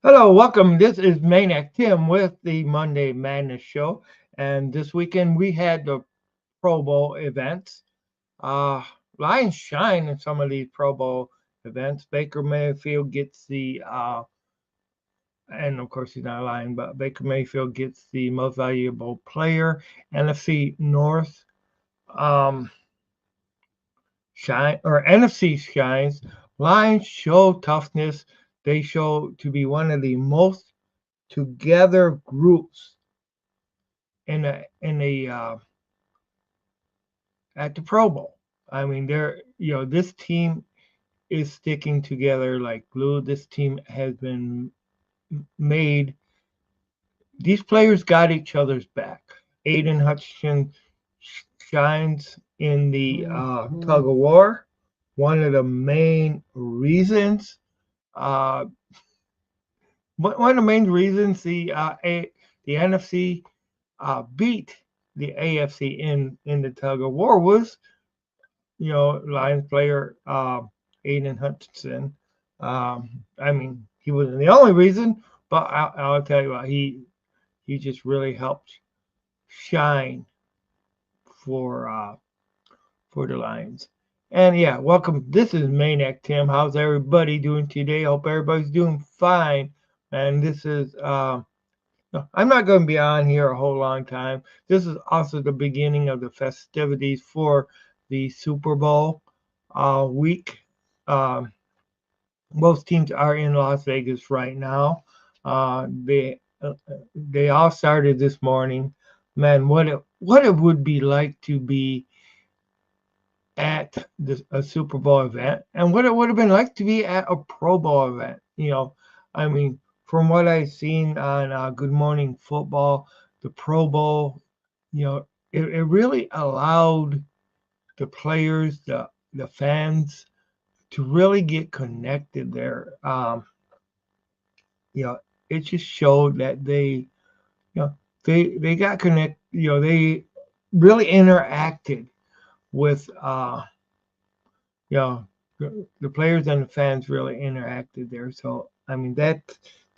Hello, welcome. This is Maniac Tim with the Monday Madness Show. And this weekend we had the Pro Bowl events. Uh, Lions shine in some of these Pro Bowl events. Baker Mayfield gets and of course he's not lying, but Baker Mayfield gets the most valuable player. NFC North um, shine, or NFC shines. Lions show toughness. They show to be one of the most together groups in a at the Pro Bowl. I mean, this team is sticking together like glue. This team has been made. These players got each other's back. Aiden Hutchinson shines in the tug of war. One of the main reasons, uh, one of the main reasons the NFC beat the AFC in the tug of war was Lions player Aiden Hutchinson. I mean, he wasn't the only reason, but I'll tell you what, he just really helped shine for uh, for the Lions. And yeah, welcome. This is Maniac Tim. How's everybody doing today? Hope everybody's doing fine. And this is no, I'm not going to be on here a whole long time. This is also the beginning of the festivities for the Super Bowl week. Um, Most teams are in Las Vegas right now. They all started this morning. Man, what it would be like to be at a Super Bowl event, and what it would have been like to be at a Pro Bowl event. I mean, from what I've seen on Good Morning Football, the Pro Bowl, it really allowed the players, the fans, to really get connected there. You know, it just showed that you know, they got connect. They really interacted with you know, the players and the fans really interacted there. So I mean that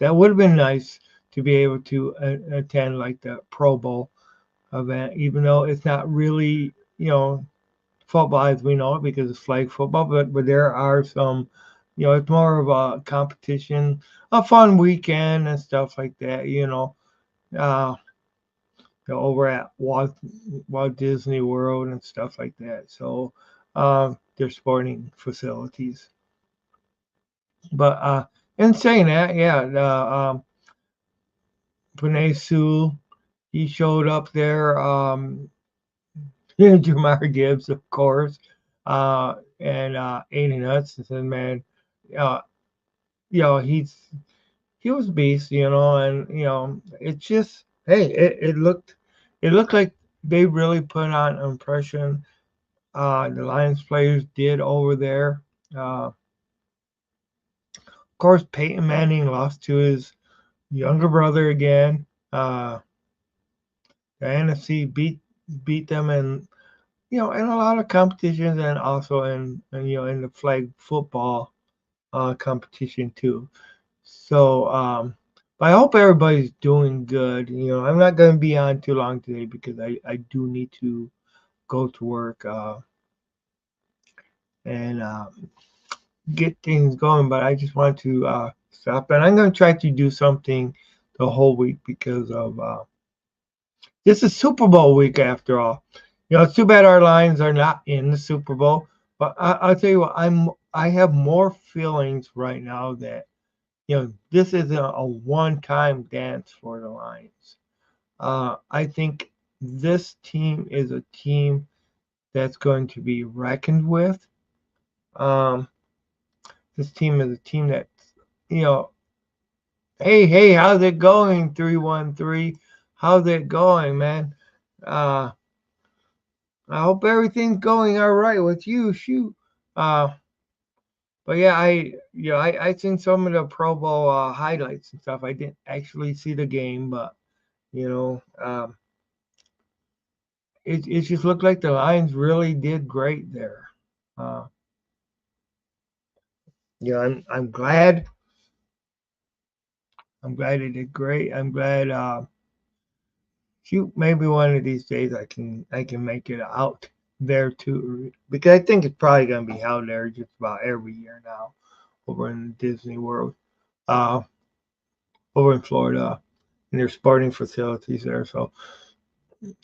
would have been nice to be able to attend like the Pro Bowl event, even though it's not really football as we know it because it's flag football, but there are some. It's more of a competition, a fun weekend and stuff like that. Uh, over at Walt Disney World and stuff like that. So their sporting facilities. But in saying that, yeah, the Panay Sewell, he showed up there. Jamar Gibbs, of course, and Aiden Hutchinson, man, uh, he was a beast, and it's just hey, it looked like they really put on an impression. The Lions players did over there. Of course, Peyton Manning lost to his younger brother again. The NFC beat them in a lot of competitions and also in the flag football competition too. So, but I hope everybody's doing good. I'm not going to be on too long today because I do need to go to work and get things going. But I just want to stop, and I'm going to try to do something the whole week because of this is Super Bowl week after all. It's too bad our Lions are not in the Super Bowl. But I'll tell you what, I have more feelings right now that this isn't a one-time dance for the Lions. I think this team is a team that's going to be reckoned with. Um, this team is a team that, you know, hey, how's it going? 313. How's it going, man? Uh, I hope everything's going all right with you. Shoot. Uh, but yeah, I seen some of the Pro Bowl highlights and stuff. I didn't actually see the game, but you know, um, it just looked like the Lions really did great there. Uh, I'm glad I'm glad it did great. I'm glad. Shoot, maybe one of these days I can make it out there too, because I think it's probably gonna be held there just about every year now over in Disney World, uh, over in Florida, and their sporting facilities there. So,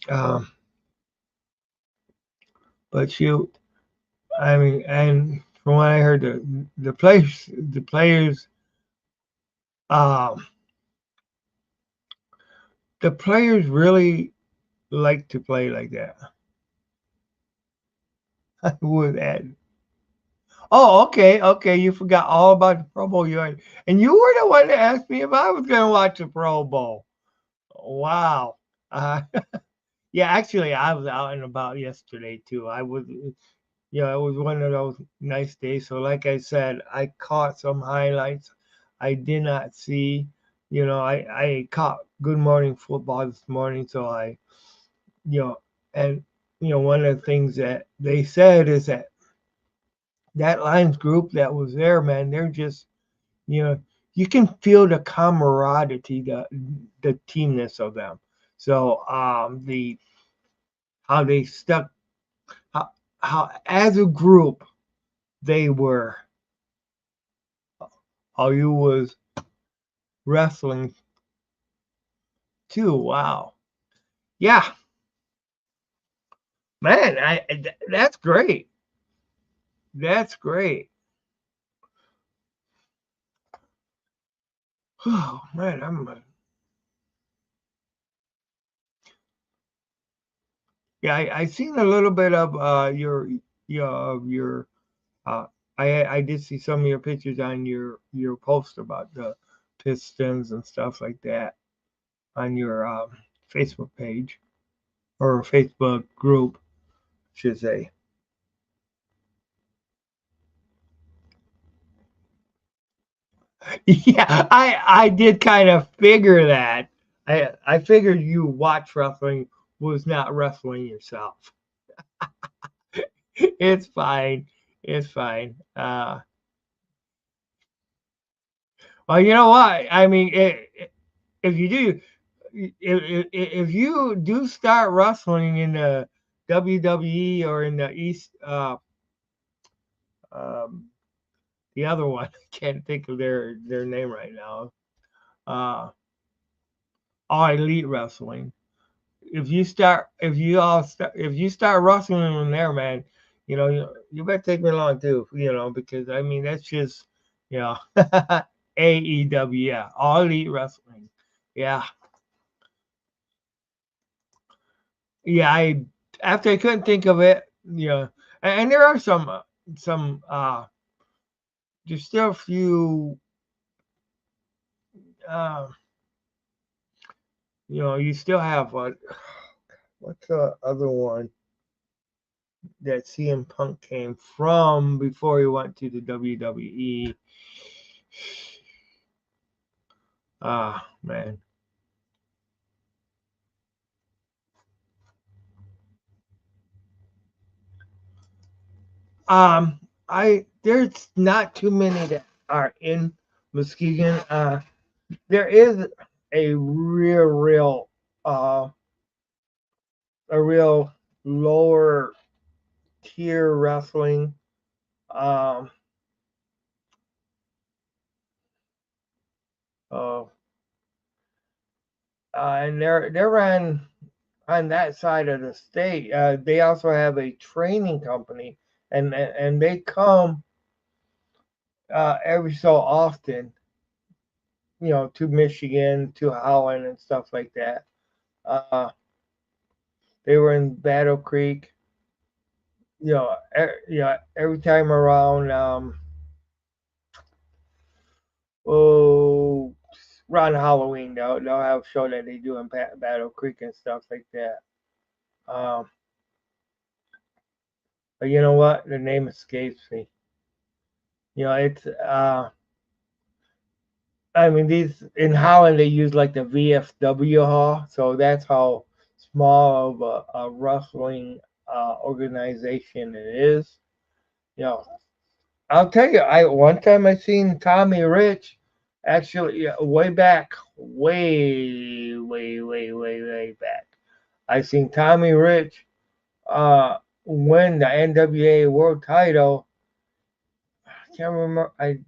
um, but shoot, I mean, and from what I heard, um, the players really like to play like that. With that. Oh, okay, okay. You forgot all about the Pro Bowl. And you were the one that asked me if I was going to watch the Pro Bowl. Wow. Uh, yeah, actually, I was out and about yesterday too. It was one of those nice days. So, like I said, I caught some highlights I did not see. I caught Good Morning Football this morning. So you know, and one of the things that they said is that Lions group that was there, man, they're just, you know, you can feel the camaraderie, the teamness of them. So the how they stuck, how, how as a group they were, how you was wrestling too. Wow, yeah, man, that's great. That's great. Oh man, yeah, I seen a little bit of your Uh, I did see some of your pictures on your post about the Pistons and stuff like that on your Facebook page or Facebook group, I should say. Yeah, I did kind of figure that. I figured you watch wrestling was not wrestling yourself. It's fine. It's fine. Well, you know what? I mean, if you do, if you do start wrestling in the WWE or in the East, um, the other one, I can't think of their name right now. Uh, All Elite Wrestling. If you start wrestling in there, man, you better take me along too. Because I mean that's just, you know, AEW, yeah, All Elite Wrestling, yeah. Yeah, I after I couldn't think of it, and there are some there's still a few uh you still have what's the other one that CM Punk came from before he went to the WWE. Ah, man. Um I there's not too many that are in Muskegon. There is a uh real lower tier wrestling. Um, uh, and they're on that side of the state. They also have a training company, and they come every so often, to Michigan, to Holland, and stuff like that. Uh, they were in Battle Creek. Every time around. Oh, around Halloween, they'll have a show that they do in Battle Creek and stuff like that. Um, but you know what? The name escapes me. It's I mean these in Holland they use like the VFW hall, so that's how small of a wrestling organization it is. You know, I'll tell you, I one time I seen Tommy Rich. Actually, yeah, way back, way back. I seen Tommy Rich win the NWA World Title. I can't remember. I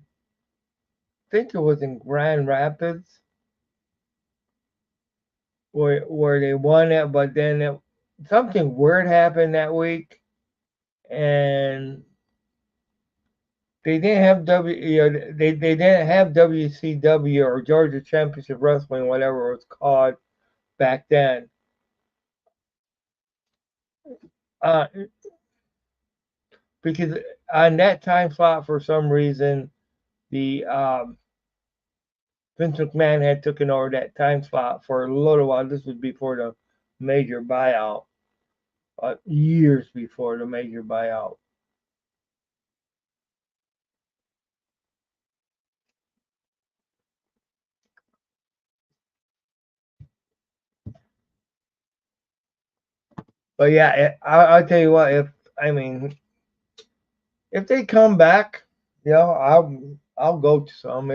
think it was in Grand Rapids where they won it, but then something weird happened that week, and they didn't have they didn't have WCW or Georgia Championship Wrestling, whatever it was called back then. Uh, because on that time slot, for some reason, the Vince McMahon had taken over that time slot for a little while. This was before the major buyout, years before the major buyout. But yeah, I'll tell you what. If I mean, if they come back, I'll go to some.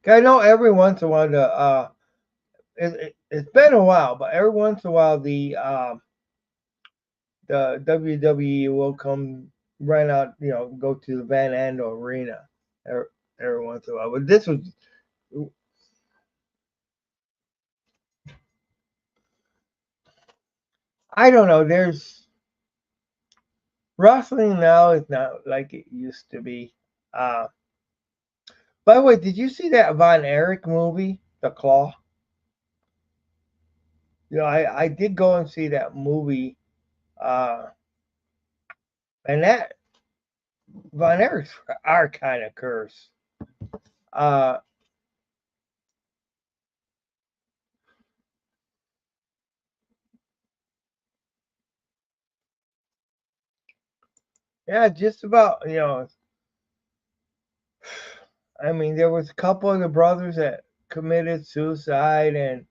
I know every once in a while it's been a while, but every once in a while the WWE will come right out, go to the Van Andel Arena every, every once in a while. But this was, I don't know. There's wrestling now is not like it used to be. Uh, by the way, did you see that Von Erich movie, The Claw? I did go and see that movie, uh, and that Von Erich's are kind of cursed. Uh, yeah, just about. I mean, there was a couple of the brothers that committed suicide, and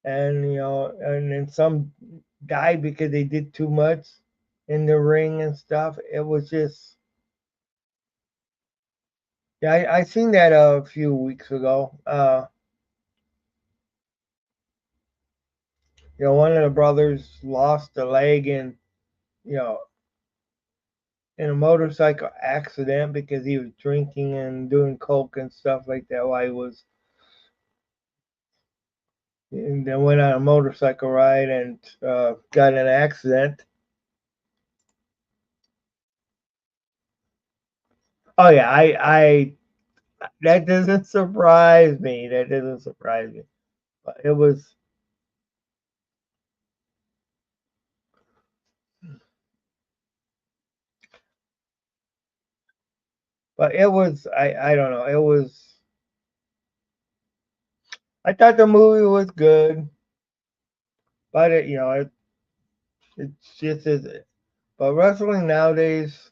then some died because they did too much in the ring and stuff. It was just, yeah, I seen that a few weeks ago. One of the brothers lost a leg you know, in a motorcycle accident because he was drinking and doing coke and stuff like that while he was, and then went on a motorcycle ride and got in an accident. Oh yeah, I that doesn't surprise me. That doesn't surprise me. But it was, I don't know. It was. I thought the movie was good, but it's just as. But wrestling nowadays,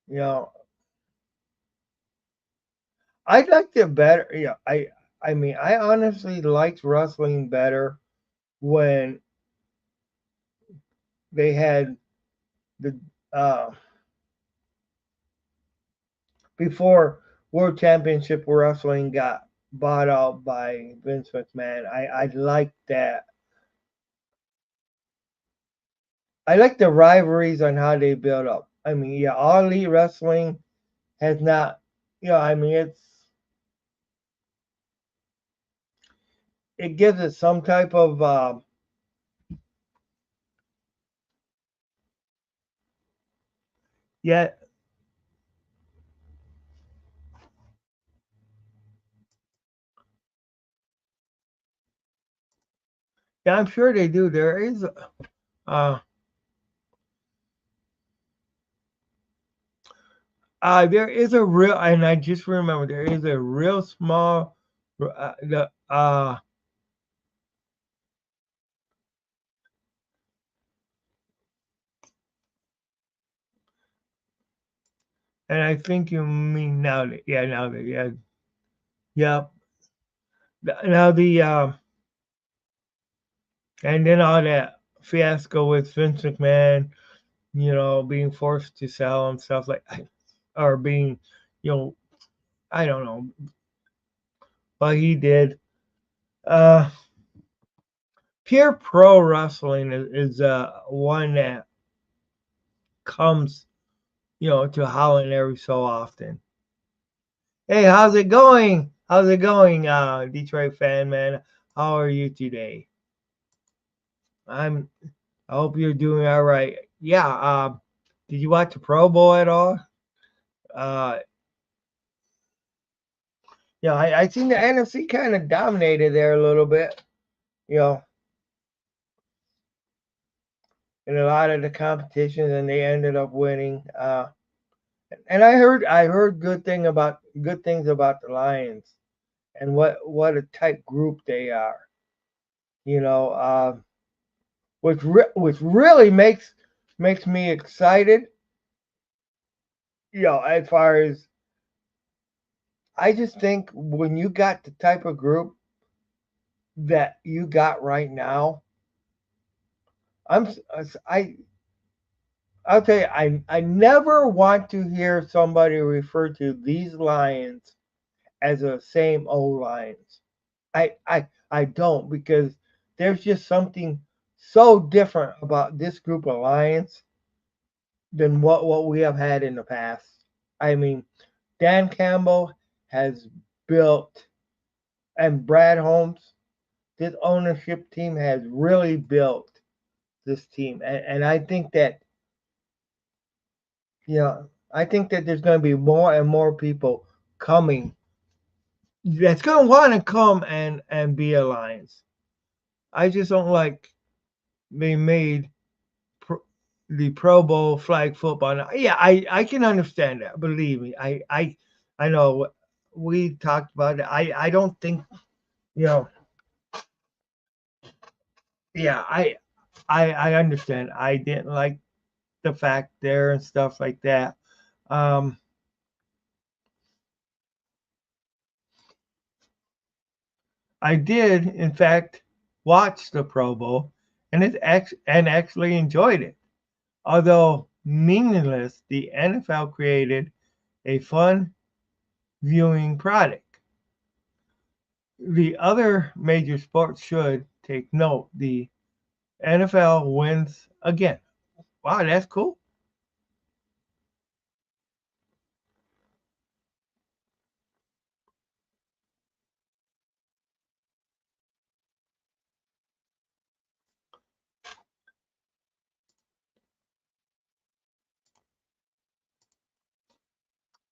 you know, I liked it better. I mean, I honestly liked wrestling better when they had the uh before World Championship Wrestling got bought out by Vince McMahon. I liked that. I like the rivalries on how they build up. I mean, yeah, All Elite Wrestling has not, I mean, it gives it some type of, yeah, yeah, I'm sure they do. Uh, there is a real, and I just remember there is a real small, the and I think you mean now that, yeah, yeah, now and then all that fiasco with Vince McMahon. being forced to sell and stuff like, or being, you know, I don't know, but he did. Uh, Pure pro wrestling is one that comes, to Holland every so often. Hey, how's it going? How's it going, Detroit fan man? How are you today? I'm. I hope you're doing all right. Yeah. Did you watch the Pro Bowl at all? Uh, I seen the NFC kind of dominated there a little bit. You know, in a lot of the competitions, and they ended up winning. And I heard good things about the Lions and what a tight group they are. You know, which really makes me excited. As far as I just think when you got the type of group that you got right now, I'm I I'll tell you, I never want to hear somebody refer to these Lions as the same old Lions. I don't, because there's just something so different about this group of Lions than what we have had in the past. I mean, Dan Campbell has built, and Brad Holmes, this ownership team has really built this team, and I think that there's going to be more and more people coming that's going to want to come and be a Lions. I just don't like they made pro, the Pro Bowl flag football. Now, yeah, I can understand that. Believe me, I know we talked about it. I don't think you know. Yeah, I understand. I didn't like the fact there and stuff like that. Um, I did, in fact, watch the Pro Bowl and actually enjoyed it. Although meaningless, the NFL created a fun viewing product. The other major sports should take note. The NFL wins again. Wow, that's cool.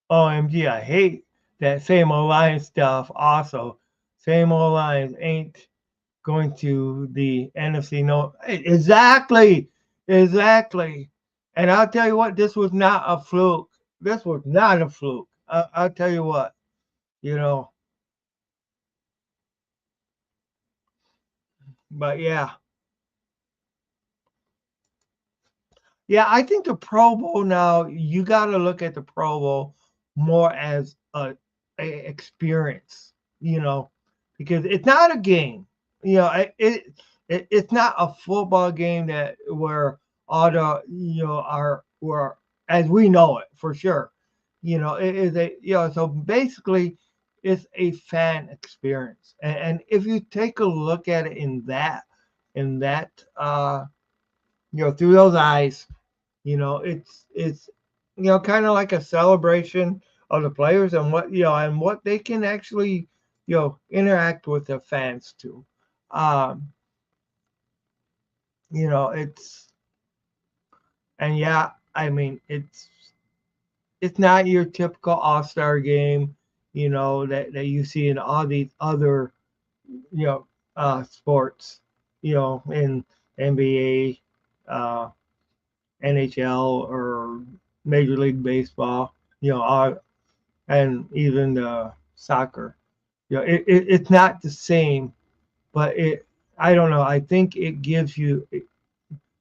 OMG, I hate that same old Lions stuff. Also, same old Lions ain't going to the NFC. No, exactly, exactly. And I'll tell you what, this was not a fluke. This was not a fluke. I'll tell you what, you know. But yeah, I think the Pro Bowl now, you got to look at the Pro Bowl more as a experience, because it's not a game. It's not a football game that where all the are were as we know it for sure. It is so basically it's a fan experience, and if you take a look at it in that through those eyes, it's kind of like a celebration of the players and what they can actually interact with the fans too. Um, it's and yeah, I mean it's not your typical all-star game, that you see in all these other you know sports, in NBA, NHL, or Major League Baseball, and even soccer. It's not the same, but I don't know. I think it gives you,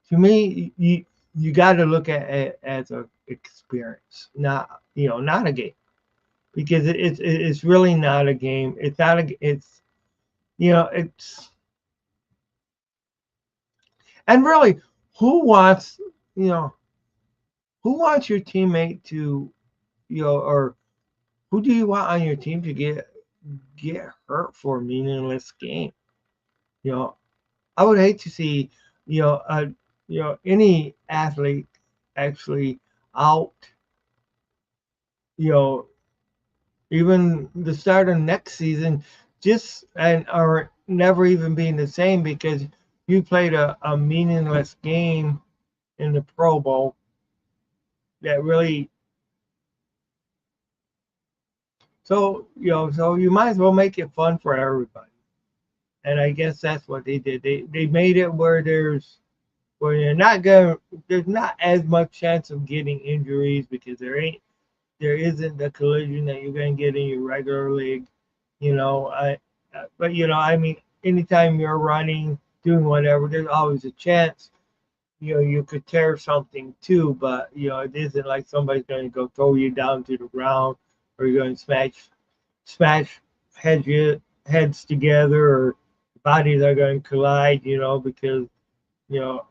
to me, you got to look at it as a experience, not a game, because it's really not a game. It's not a, it's, it's, and really, who wants, you know, who wants your teammate to, or who do you want on your team to get hurt for a meaningless game? You know, I would hate to see, any athlete actually out, you know, even the start of next season, just and or never even being the same because you played a meaningless game in the Pro Bowl that really. So you might as well make it fun for everybody. And I guess that's what they did. They made it where there's not as much chance of getting injuries because there isn't the collision that you're gonna get in your regular league. But I mean, anytime you're running, doing whatever, there's always a chance. You could tear something too, but it isn't like somebody's gonna go throw you down to the ground or you're gonna smash heads together or bodies are going to collide, because you know.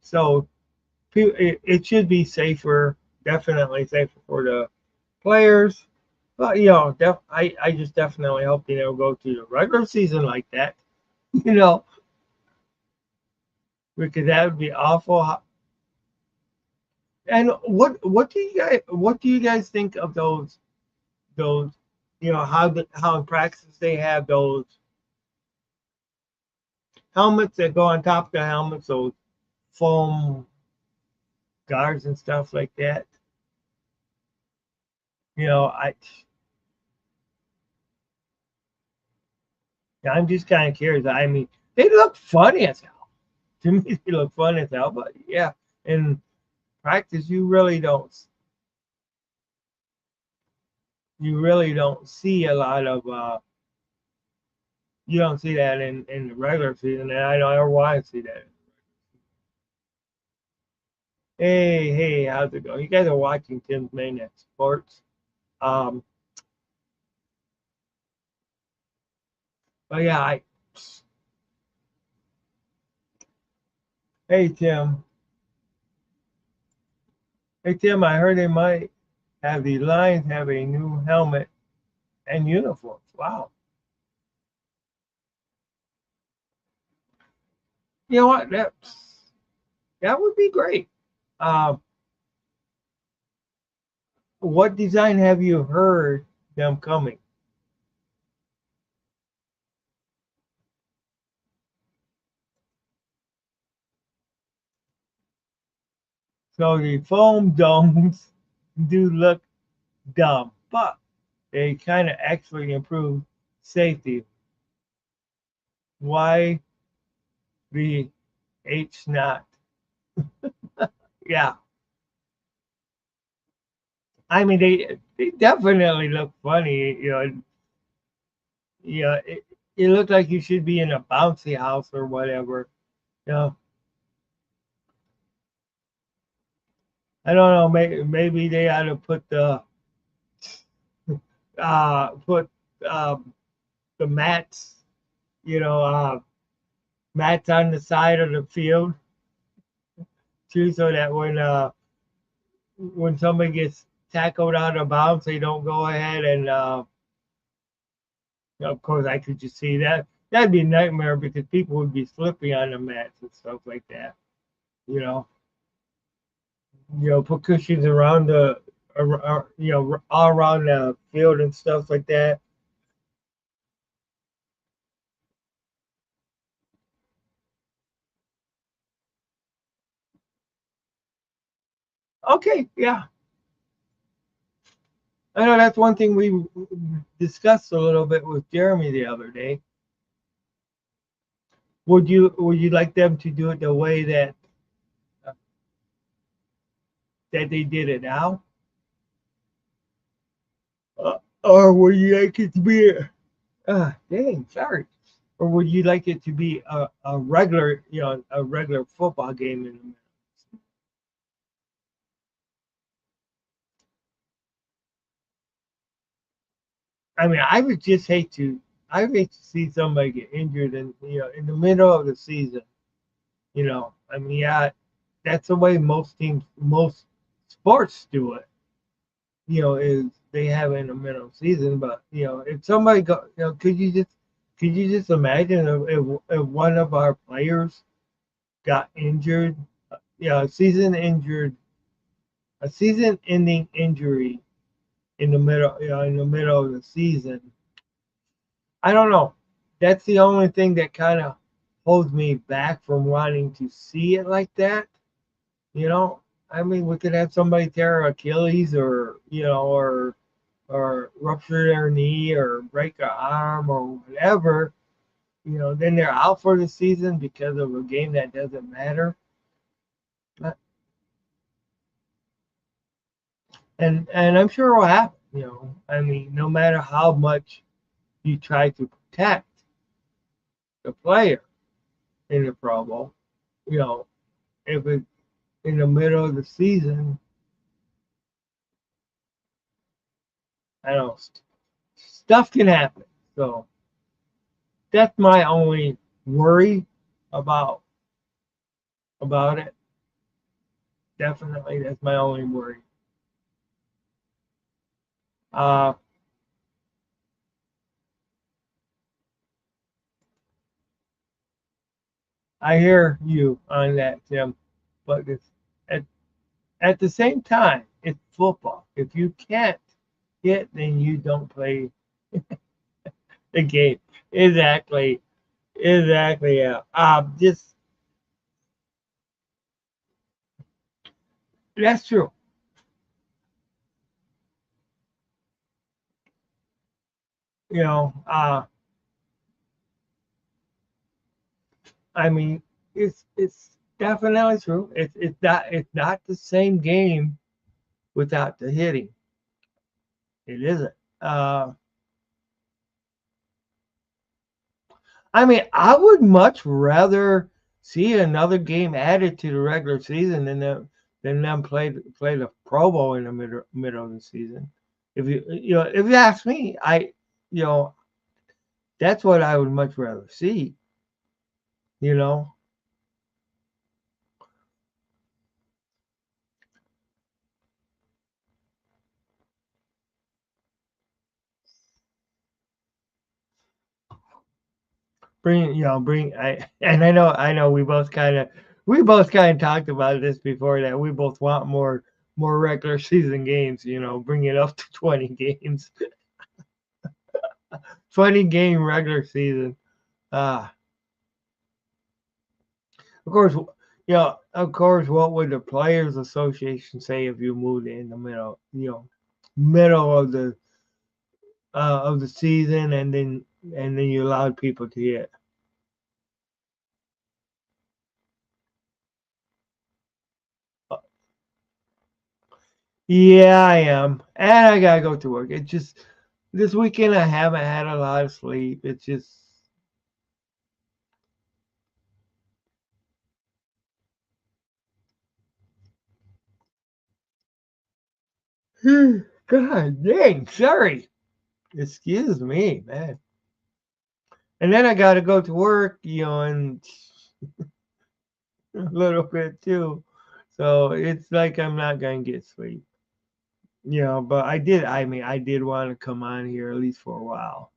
So it should be safer, definitely safer for the players. But I just definitely hope they don't go to the regular season like that, you know, because that would be awful. And what do you guys think of those how in practice they have those helmets that go on top of the helmets, those foam guards and stuff like that. You know, I I'm just kind of curious. I mean, they look funny as hell. To me, they look funny as hell. But yeah, in practice, you really don't see a lot of you don't see that in the regular season, and I don't want to see that. Hey, how's it going? You guys are watching Tim's Maniac Sports. Um, but yeah, hey Tim, hey Tim, I heard they might have the Lions have a new helmet and uniforms. Wow. You know what? That would be great. Um, what design have you heard them coming? So the foam domes do look dumb, but they kind of actually improve safety. Why the H not? Yeah, I mean they definitely look funny. It looked like you should be in a bouncy house or whatever. You know, I don't know. Maybe they ought to put the you know, uh, mats on the side of the field too, so that when somebody gets tackled out of bounds, they don't go ahead and of course I could just see that. That'd be a nightmare because people would be slipping on the mats and stuff like that. You know, put cushions around all around the field and stuff like that. Okay, yeah, I know that's one thing we discussed a little bit with Jeremy the other day. Would you like them to do it the way uh, that they did it now, or would you like it to be dang sorry, or would you like it to be a regular a regular football game in the middle? I mean, I would hate to see somebody get injured in the middle of the season. I mean, yeah, that's the way most sports do it. Is they have it in the middle of the season. But if somebody could you just imagine if one of our players got injured, a season-ending injury in the middle of the season. I don't know. That's the only thing that kind of holds me back from wanting to see it like that. You know, I mean, we could have somebody tear Achilles or rupture their knee or break an arm or whatever. Then they're out for the season because of a game that doesn't matter. Uh, And I'm sure it will happen. I mean, no matter how much you try to protect the player in the Pro Bowl, you know, if it's in the middle of the season, I don't know, stuff can happen. So that's my only worry about about it. Definitely, that's my only worry. Uh, I hear you on that, Tim, but at at the same time, it's football. If you can't hit, then you don't play the game. Exactly, exactly. Yeah. Just that's true. You know, uh, I mean, it's definitely true. It's not the same game without the hitting. It isn't. Uh, I mean, I would much rather see another game added to the regular season than them play the Pro Bowl in the middle of the season. If you ask me, you know that's what I would much rather see. You know, bring and I know we both kind of talked about this before that we both want more regular season games. Bring it up to 20 games, 20 game regular season. Ah, of course, what would the Players Association say if you moved in the middle of the season, and then you allowed people to hit? Yeah, I am, and I gotta go to work. It's just this weekend I haven't had a lot of sleep. It's just God dang, sorry. Excuse me, man. And then I gotta go to work, and a little bit too. So it's like I'm not gonna get sleep. But I did want to come on here at least for a while.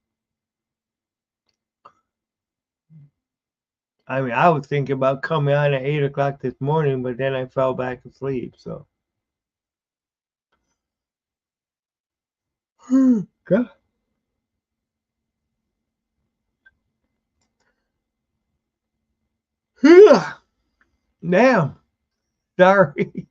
I mean, I was thinking about coming on at 8 o'clock this morning, but then I fell back asleep. So, God. Damn. Sorry.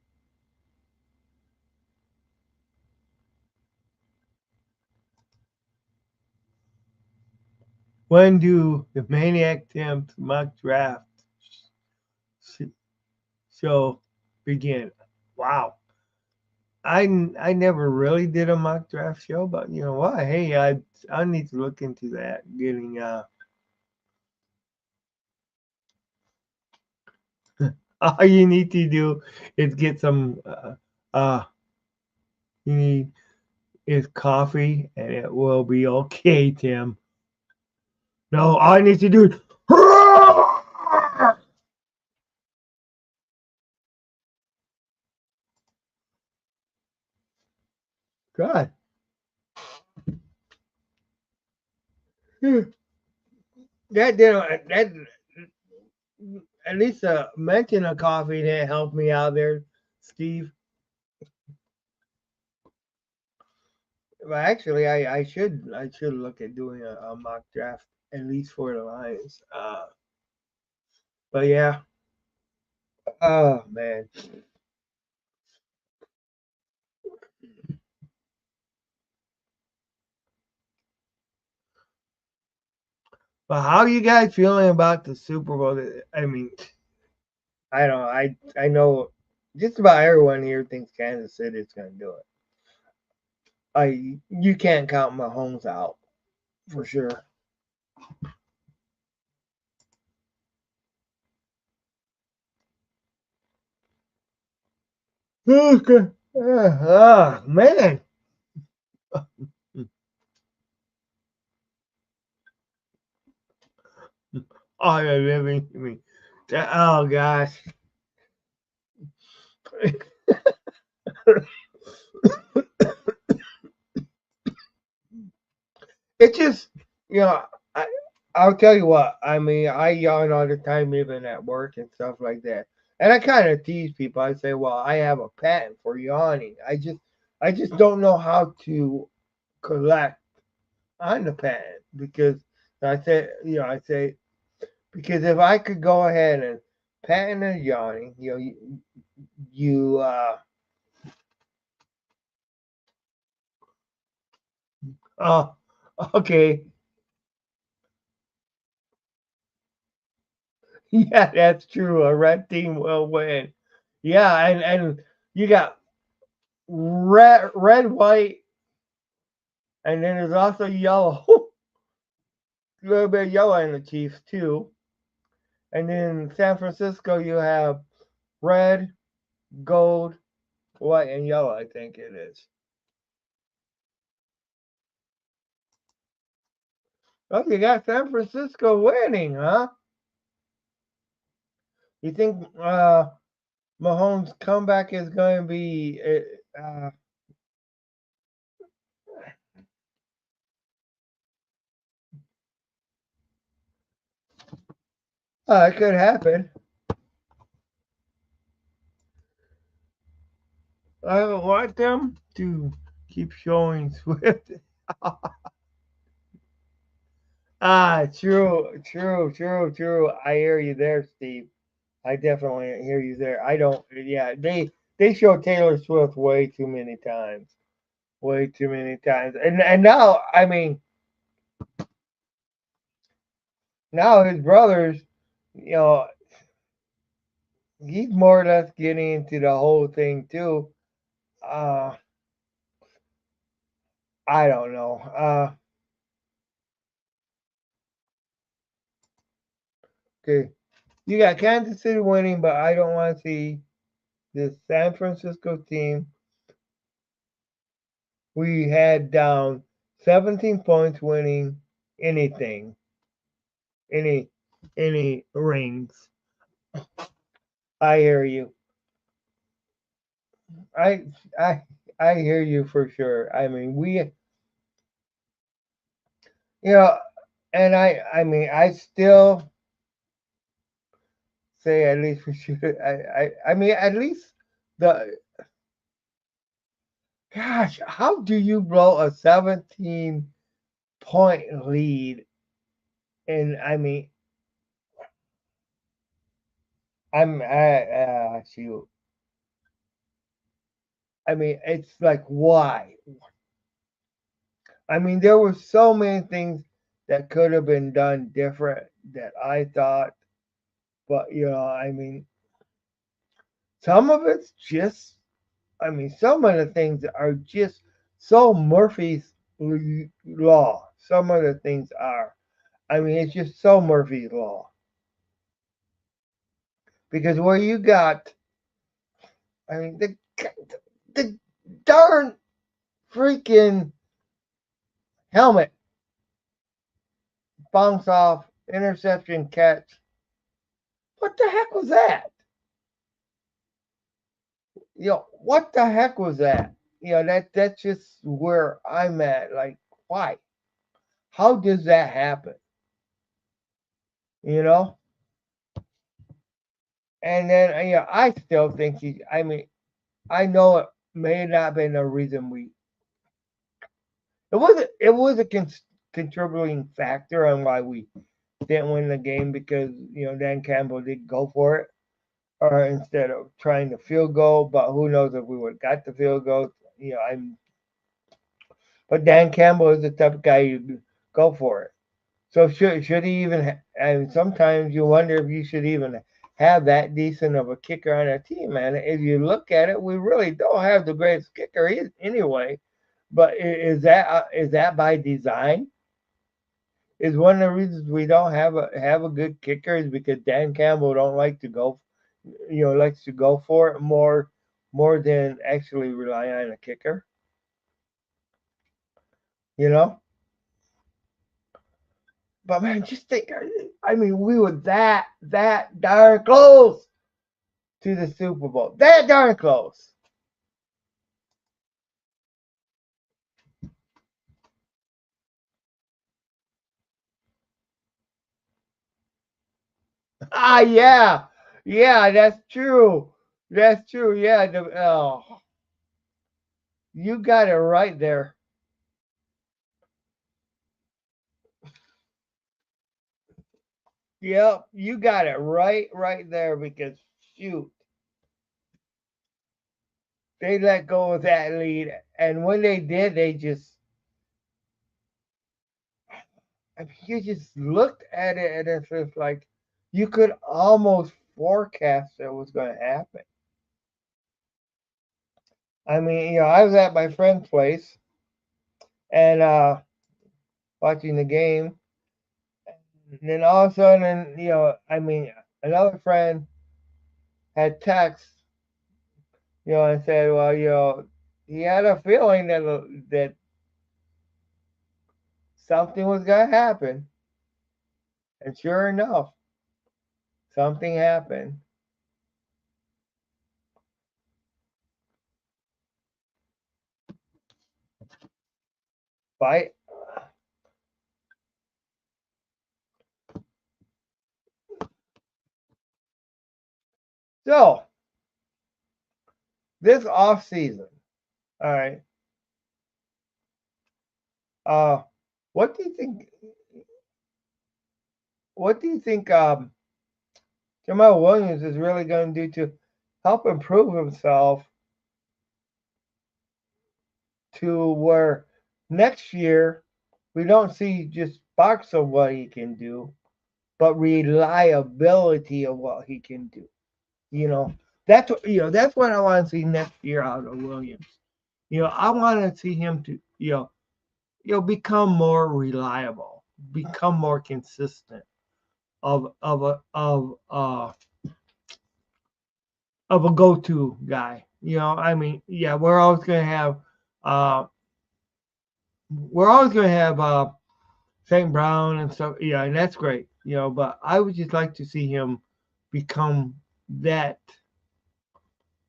When do the Maniac Tim's mock draft show begin? Wow. I never really did a mock draft show, but you know what? Hey, I need to look into that. Getting all you need to do is get some you need is coffee, and it will be okay, Tim. No, all I need to do is God. Hmm. That didn't that at least mention of coffee didn't help me out there, Steve. But actually, I should look at doing a mock draft at least for the Lions. But yeah, oh man. But how you guys feeling about the Super Bowl? I mean, I don't know. I know just about everyone here thinks Kansas City is going to do it. You can't count Mahomes out for sure. Okay. Man. Oh, you're living me. Oh gosh. It just, you know, I, I'll tell you what. I mean, I yawn all the time, even at work and stuff like that. And I kind of tease people. I say, "Well, I have a patent for yawning. I just don't know how to collect on the patent because I say because if I could go ahead and patent a yawning, you oh, okay, yeah, that's true. A red team will win. Yeah, and you got red, white, and then there's also yellow. A little bit of yellow in the Chiefs too. And then San Francisco, you have red, gold, white, and yellow. I think it is. Oh, you got San Francisco winning, huh? You think Mahomes' comeback is going to be? It could happen. I want them to keep showing Swift. True, true, true, true. I hear you there, Steve. I definitely hear you there. I don't. Yeah, they show Taylor Swift way too many times, way too many times, and now I mean now his brothers, you know, he's more or less getting into the whole thing too. Uh, I don't know. Okay, you got Kansas City winning, but I don't want to see this San Francisco team. We had down 17 points winning anything, any any rings. I hear you. I I I hear you for sure. I mean, you know, and I mean, I still say at least we should. I mean, at least the gosh, how do you blow a 17-point lead? And I mean, shoot. I mean, it's like why? I mean, there were so many things that could have been done different that I thought, but I mean, some of it's just, I mean, some of the things are just so Murphy's law. Some of the things are. I mean, it's just so Murphy's law. Because where you got, I mean, the darn freaking helmet bounce off, interception catch. What the heck was that? What the heck was that? that's just where I'm at. Like, why? How does that happen? You know? And then I still think he. I mean, I know it may not have been a reason we. It was a contributing factor on why we didn't win the game because Dan Campbell did go for it, or instead of trying the field goal. But who knows if we would have got the field goal? I'm. But Dan Campbell is the type of guy you go for it. So should he even? And sometimes you wonder if you should even have that decent of a kicker on our team. And if you look at it, we really don't have the greatest kicker anyway. But is that by design? Is one of the reasons we don't have a good kicker is because Dan Campbell don't like to go, likes to go for it more than actually rely on a kicker. You know. But man, just think. I mean, we were that darn close to the Super Bowl. That darn close. Ah, yeah, yeah, that's true. That's true. Yeah, you got it right there. Yep, you got it right there because shoot, they let go of that lead, and when they did, they just, I mean, you just looked at it and it's just like you could almost forecast that was going to happen. I mean, I was at my friend's place and watching the game, and then all of a sudden, I mean, another friend had text, and said, well, he had a feeling that something was gonna happen, and sure enough, something happened. But so this off season, all right, uh, what do you think? What do you think? Jamal Williams is really going to do to help improve himself to where next year we don't see just sparks of what he can do, but reliability of what he can do. You know, that's what I want to see next year out of Williams. I want to see him to become more reliable, become more consistent of a go-to guy. I mean, yeah, uh we're always gonna have St. Brown and stuff. Yeah, and that's great. But I would just like to see him become that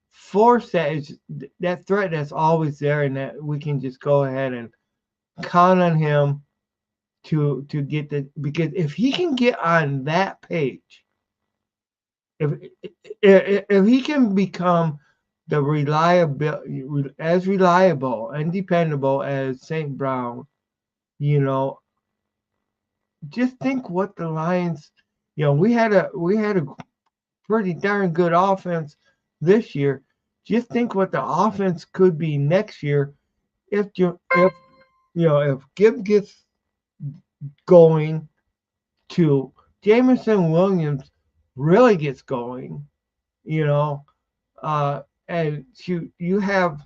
force that threat that's always there, and that we can just go ahead and count on him to get the because if he can get on that page, if if he can become the reliable and dependable as St. Brown, you know, just think what the Lions, we had a pretty darn good offense this year. Just think what the offense could be next year if Gibb gets going to Jameson Williams really gets going, you know, and you have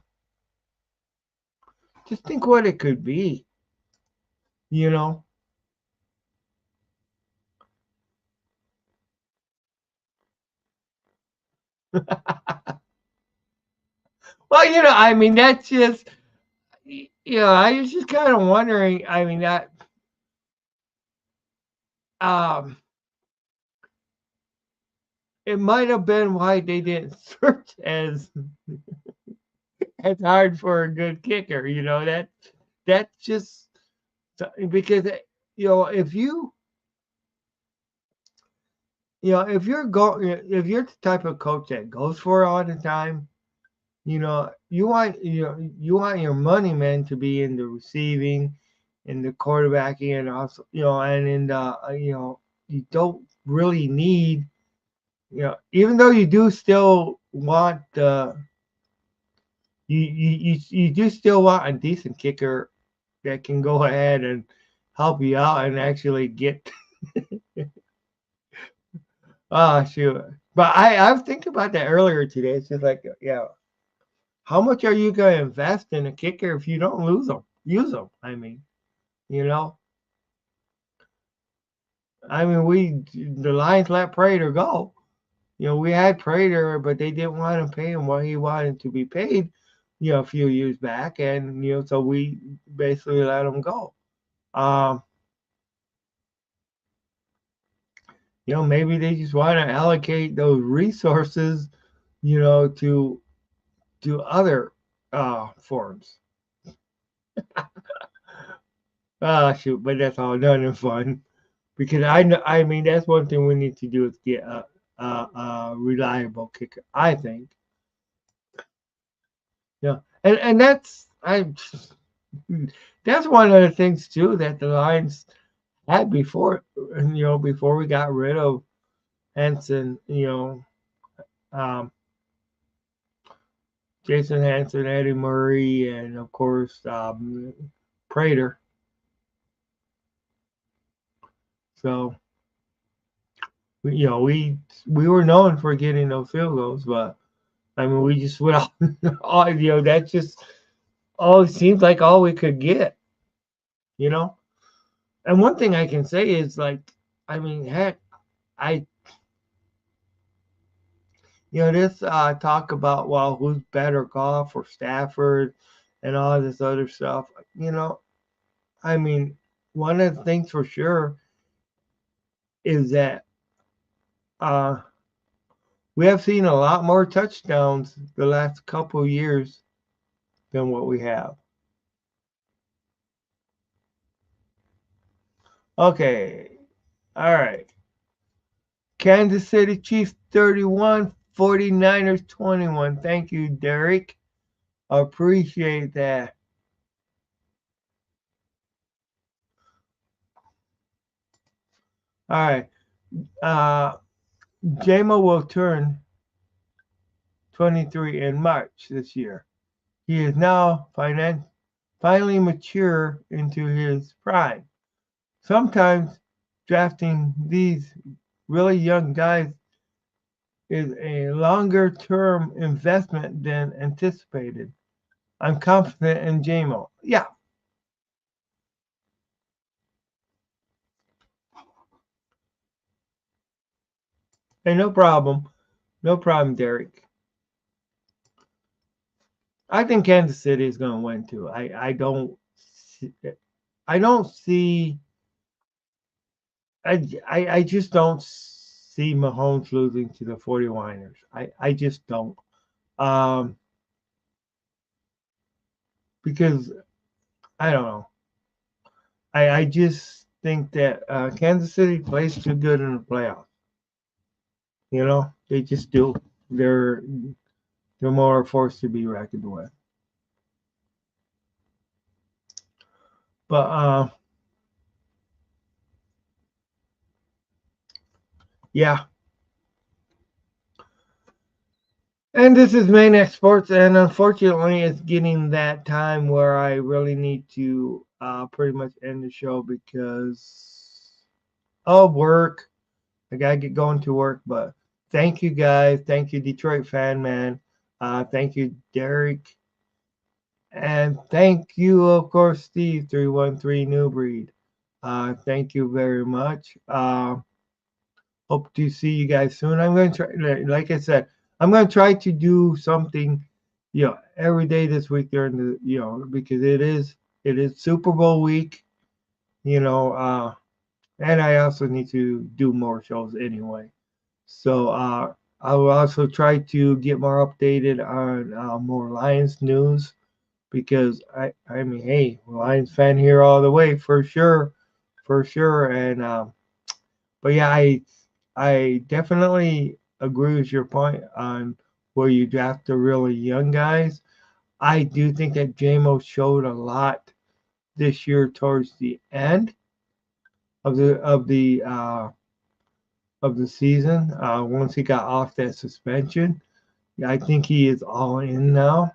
just think what it could be, you know. Well, I mean that's just I was just kind of wondering. I mean that um, it might have been why they didn't search That's hard for a good kicker. That's just because if if you're the type of coach that goes for it all the time, you want your money man to be in the receiving, in the quarterbacking, and also and in the you don't really need even though you do still want you do still want a decent kicker that can go ahead and help you out and actually get shoot. But I was thinking about that earlier today. It's just like how much are you going to invest in a kicker if you don't use them? I mean, you know, the Lions let Prater go. We had Prater, but they didn't want to pay him what he wanted to be paid, a few years back, and so we basically let him go. Um, maybe they just want to allocate those resources, to other forms. Shoot, but that's all done and fun. Because I know, I mean, that's one thing we need to do is get a reliable kicker. I think, and that's one of the things too that the Lions had before, before we got rid of Henson, um, Jason Henson, Eddie Murray, and of course Prater. So we were known for getting those field goals, but I mean we just went all that's just all it seems like all we could get, you know. And one thing I can say is like, I mean, heck, I this talk about well who's better, Goff or Stafford, and all this other stuff. I mean, one of the things for sure is that uh, we have seen a lot more touchdowns the last couple of years than what we have. Okay. All right. Kansas City Chiefs 31, 49ers 21. Thank you, Derek. Appreciate that. All right. Uh, JMO will turn 23 in March this year. He is now finally mature into his prime. Sometimes drafting these really young guys is a longer term investment than anticipated. I'm confident in JMO. Yeah. Hey, no problem. No problem, Derek. I think Kansas City is going to win too. I don't see I just don't see Mahomes losing to the 49ers. I just don't. Um, because I don't know. I just think that Kansas City plays too good in the playoffs. They just do. They're they're more a force to be reckoned with. But yeah. And this is Maniac Sports, and unfortunately, it's getting that time where I really need to pretty much end the show because of work. I gotta get going to work. But thank you guys. Thank you, Detroit fan man. Thank you, Derek. And thank you, of course, Steve 313 New Breed. Thank you very much. Hope to see you guys soon. I'm going to try, like I said, I'm going to try to do something, every day this week during the, because it is Super Bowl week, and I also need to do more shows anyway. So I will also try to get more updated on more Lions news because I mean, hey, Lions fan here all the way for sure. And but yeah, I definitely agree with your point on where you draft the really young guys. I do think that JMO showed a lot this year towards the end of the season. Once he got off that suspension, I think he is all in now.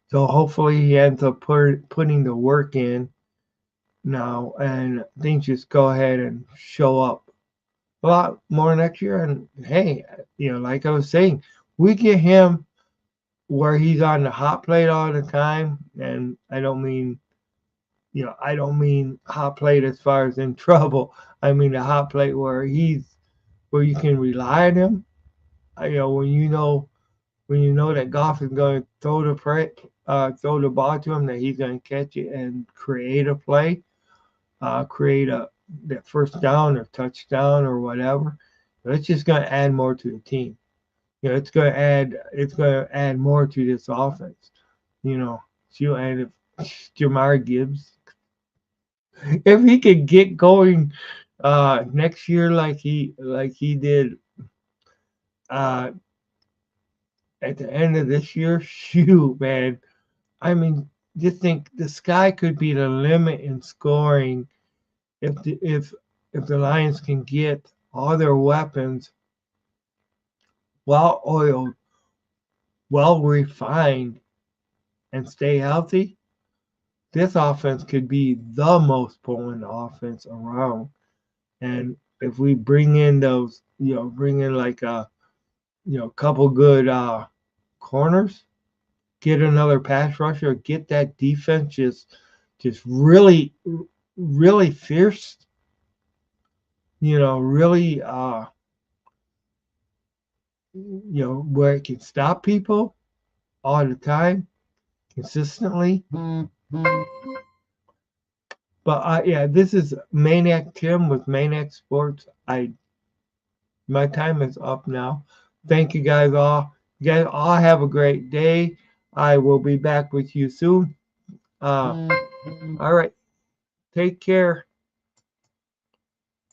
So hopefully he ends up putting the work in now, and things just go ahead and show up a lot more next year. And hey, like I was saying, we get him where he's on the hot plate all the time, and I don't mean hot plate as far as in trouble. I mean the hot plate where you can rely on him. When you know that Goff is going to throw the ball to him, that he's going to catch it and create a play, create a that first down or touchdown or whatever. It's just going to add more to the team. It's going to add more to this offense. You know, and if Jamar Gibbs, if he could get going next year like he did uh at the end of this year, shoot, man. I mean, just think the sky could be the limit in scoring if the Lions can get all their weapons well oiled, well refined, and stay healthy. This offense could be the most potent offense around. And if we bring in bring in like a couple good corners, get another pass rusher, get that defense just really really fierce, really where it can stop people all the time consistently. But yeah, this is Maniac Tim with Maniac Sports. My time is up now. Thank you guys all. You guys all have a great day. I will be back with you soon. All right. Take care.